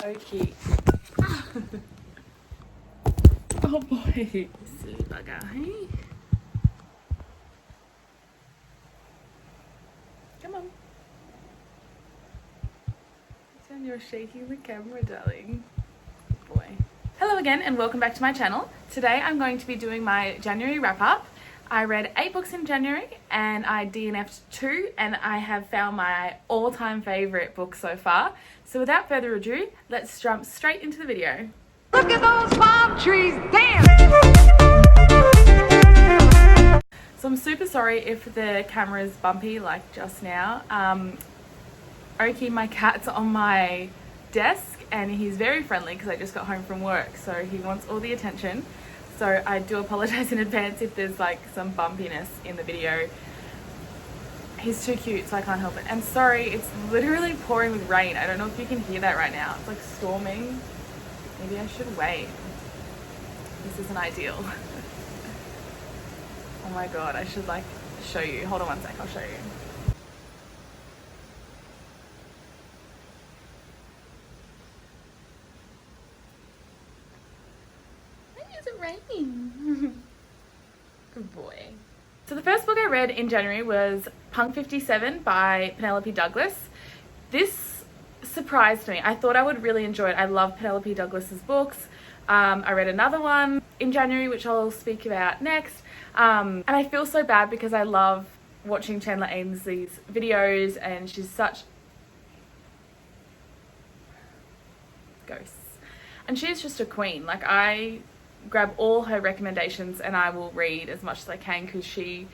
Okay. Oh boy. Silly bugger, hey? Come on. Pretend you're shaking the camera, darling. Boy. Hello again and welcome back to my channel. Today I'm going to be doing my January wrap up. I read 8 books in January and I DNF'd 2 and I have found my all-time favourite book so far. So without further ado, let's jump straight into the video. Look at those palm trees, damn! So I'm super sorry if the camera is bumpy like just now. Oki, my cat's on my desk and he's very friendly because I just got home from work, so he wants all the attention. So I do apologize in advance if there's like some bumpiness in the video. He's too cute, so I can't help it. And sorry, it's literally pouring with rain. I don't know if you can hear that right now. It's like storming. Maybe I should wait. This isn't ideal. Oh my god, I should like show you. Hold on one sec, I'll show you. Raining. Good boy. So the first book I read in January was Punk 57 by Penelope Douglas. This surprised me. I thought I would really enjoy it. I love Penelope Douglas's books. I read another one in January which I'll speak about next, and I feel so bad because I love watching Chandler Ainsley's videos and she's such ghosts and she's just a queen. Like, I grab all her recommendations and I will read as much as I can because she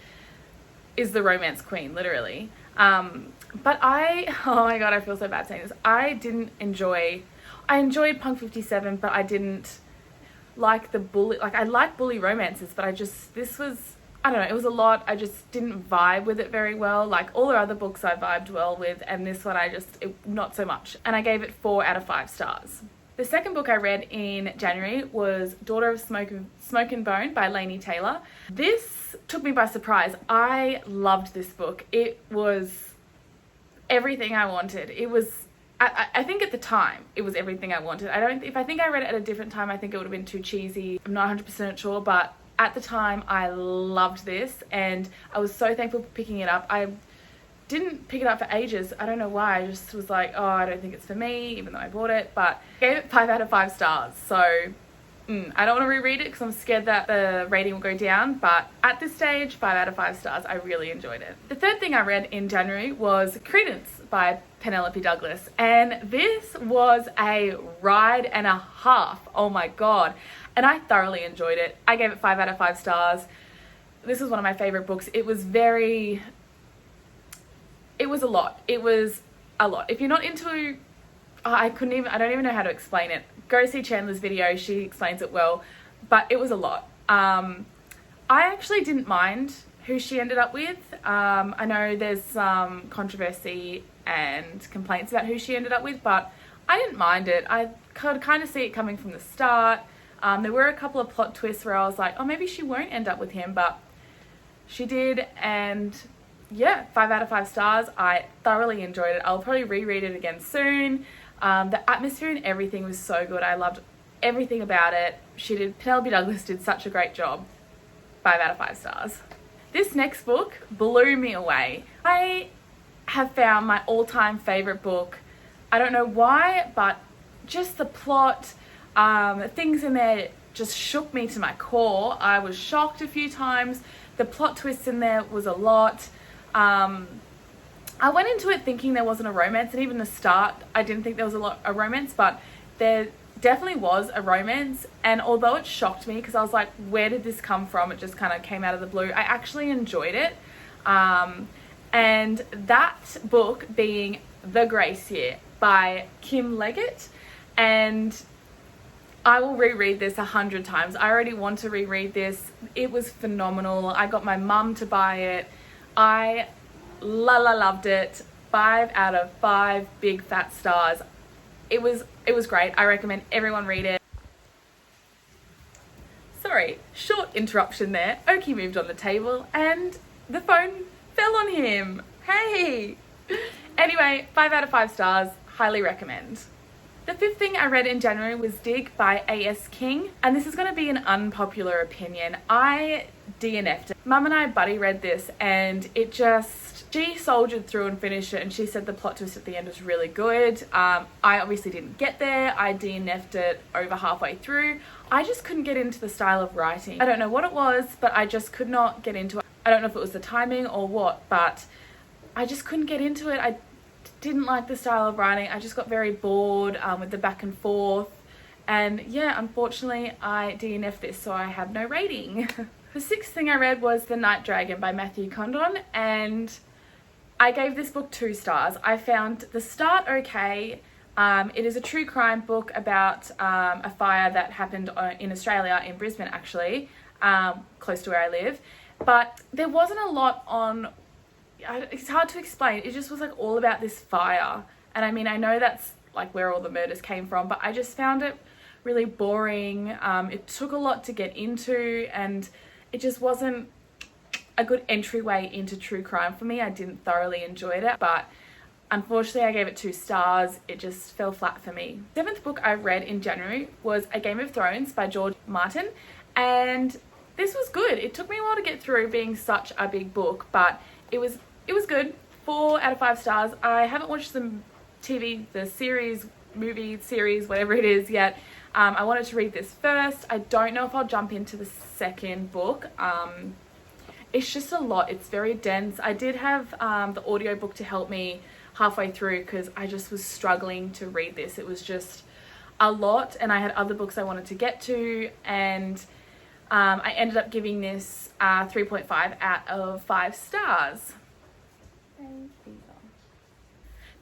is the romance queen, literally. But oh my god, I feel so bad saying this. I enjoyed Punk 57, but I didn't like the bully, like I like bully romances, but this was, I don't know, it was a lot. I just didn't vibe with it very well. Like all her other books I vibed well with, and this one not so much. And I gave it 4 out of 5 stars. The second book I read in January was Daughter of Smoke and Bone by Laini Taylor. This took me by surprise. I loved this book. It was everything I wanted. It was, I think at the time, it was everything I wanted. If I think I read it at a different time, I think it would have been too cheesy. I'm not 100% sure, but at the time, I loved this and I was so thankful for picking it up. I didn't pick it up for ages. I don't know why. I just was like, oh, I don't think it's for me, even though I bought it, but I gave it 5 out of 5 stars. So I don't want to reread it because I'm scared that the rating will go down, but at this stage, 5 out of 5 stars. I really enjoyed it. The third thing I read in January was Credence by Penelope Douglas, and this was a ride and a half. Oh my god. And I thoroughly enjoyed it. I gave it 5 out of 5 stars. This is one of my favorite books. It was a lot. It was a lot. If you're not into, I don't even know how to explain it. Go see Chandler's video. She explains it well, but it was a lot. I actually didn't mind who she ended up with. I know there's some controversy and complaints about who she ended up with, but I didn't mind it. I could kind of see it coming from the start. There were a couple of plot twists where I was like, oh, maybe she won't end up with him, but she did, and yeah, 5 out of 5 stars. I thoroughly enjoyed it. I'll probably reread it again soon. The atmosphere and everything was so good. I loved everything about it. Penelope Douglas did such a great job. 5 out of 5 stars. This next book blew me away. I have found my all-time favorite book. I don't know why, but just the plot, things in there just shook me to my core. I was shocked a few times. The plot twists in there was a lot. I went into it thinking there wasn't a romance, and even the start I didn't think there was a romance, but there definitely was a romance. And although it shocked me because I was like, where did this come from? It just kind of came out of the blue. I actually enjoyed it. And that book being The Grace Year by Kim Leggett, and I will reread this 100 times. I already want to reread this. It was phenomenal. I got my mum to buy it. I loved it. 5 out of 5 big fat stars. It was great. I recommend everyone read it. Sorry, short interruption there. Oki moved on the table and the phone fell on him. Hey! Anyway, 5 out of 5 stars. Highly recommend. The fifth thing I read in January was Dig by A.S. King, and this is going to be an unpopular opinion. I DNF'd it. Mum and I buddy read this, and she soldiered through and finished it, and she said the plot twist at the end was really good. I obviously didn't get there. I DNF'd it over halfway through. I just couldn't get into the style of writing. I don't know what it was, but I just could not get into it. I don't know if it was the timing or what, but I just couldn't get into it. I didn't like the style of writing. I just got very bored with the back and forth. And yeah, unfortunately, I DNF'd this, so I have no rating. The sixth thing I read was The Night Dragon by Matthew Condon, and I gave this book 2 stars. I found the start okay. It is a true crime book about a fire that happened in Australia, in Brisbane actually, close to where I live. But there wasn't a lot on, it's hard to explain. It just was like all about this fire. And I mean, I know that's like where all the murders came from, but I just found it really boring. It took a lot to get into, and it just wasn't a good entryway into true crime for me. I didn't thoroughly enjoy it, but unfortunately I gave it 2 stars. It just fell flat for me. The 7th book I read in January was A Game of Thrones by George Martin, and this was good. It took me a while to get through, being such a big book, but it was good. 4 out of 5 stars. I haven't watched the movie series, whatever it is yet. I wanted to read this first. I don't know if I'll jump into the second book. It's just a lot. It's very dense. I did have the audiobook to help me halfway through because I just was struggling to read this. It was just a lot, and I had other books I wanted to get to, and I ended up giving this 3.5 out of 5 stars.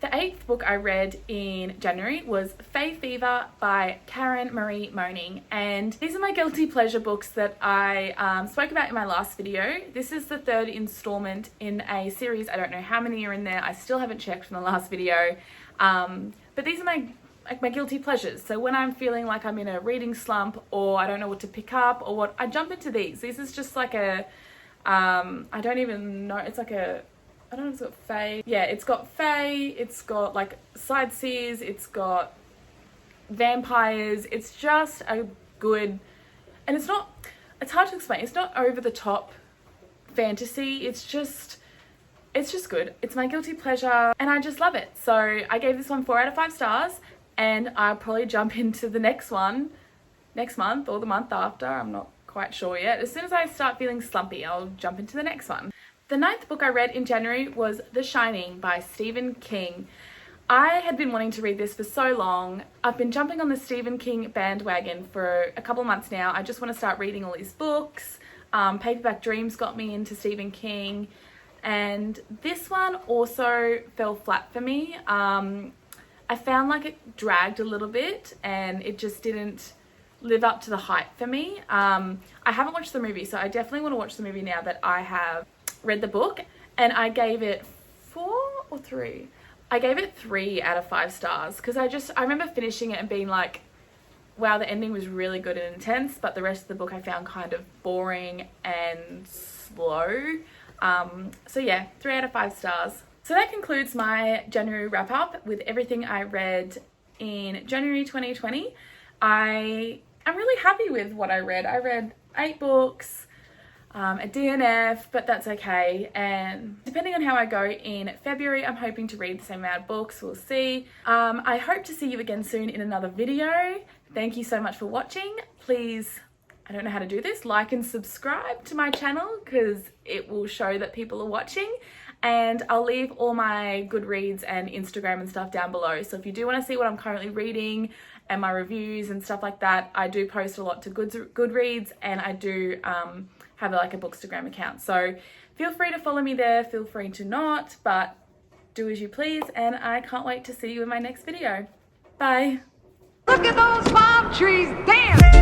The 8th book I read in January was Fae Fever by Karen Marie Moaning, and these are my guilty pleasure books that I spoke about in my last video. This is the 3rd installment in a series. I don't know how many are in there. I still haven't checked from the last video, but these are my guilty pleasures. So when I'm feeling like I'm in a reading slump, or I don't know what to pick up, or what, I jump into these. This is just like a I don't even know, it's like a, I don't know if it's got fae. Yeah, it's got fae, it's got like side seas, it's got vampires. It's just a good, and it's hard to explain. It's not over the top fantasy. It's just good. It's my guilty pleasure, and I just love it. So I gave this one 4 out of 5 stars, and I'll probably jump into the next one next month or the month after. I'm not quite sure yet. As soon as I start feeling slumpy, I'll jump into the next one. The 9th book I read in January was The Shining by Stephen King. I had been wanting to read this for so long. I've been jumping on the Stephen King bandwagon for a couple of months now. I just want to start reading all his books. Paperback Dreams got me into Stephen King, and this one also fell flat for me. I found like it dragged a little bit, and it just didn't live up to the hype for me. I haven't watched the movie, so I definitely want to watch the movie now that I have read the book, and I gave it 4 or 3. I gave it 3 out of 5 stars because I remember finishing it and being like, wow, the ending was really good and intense, but the rest of the book I found kind of boring and slow. So yeah, 3 out of 5 stars. So that concludes my January wrap up with everything I read in January 2020. I'm really happy with what I read. I read 8 books, a DNF, but that's okay. And depending on how I go in February, I'm hoping to read the same amount of books. We'll see. I hope to see you again soon in another video. Thank you so much for watching. Please, I don't know how to do this, like and subscribe to my channel because it will show that people are watching. And I'll leave all my Goodreads and Instagram and stuff down below. So if you do want to see what I'm currently reading and my reviews and stuff like that, I do post a lot to Goodreads, and I do have like a Bookstagram account. So feel free to follow me there, feel free to not, but do as you please, and I can't wait to see you in my next video. Bye. Look at those palm trees. Damn.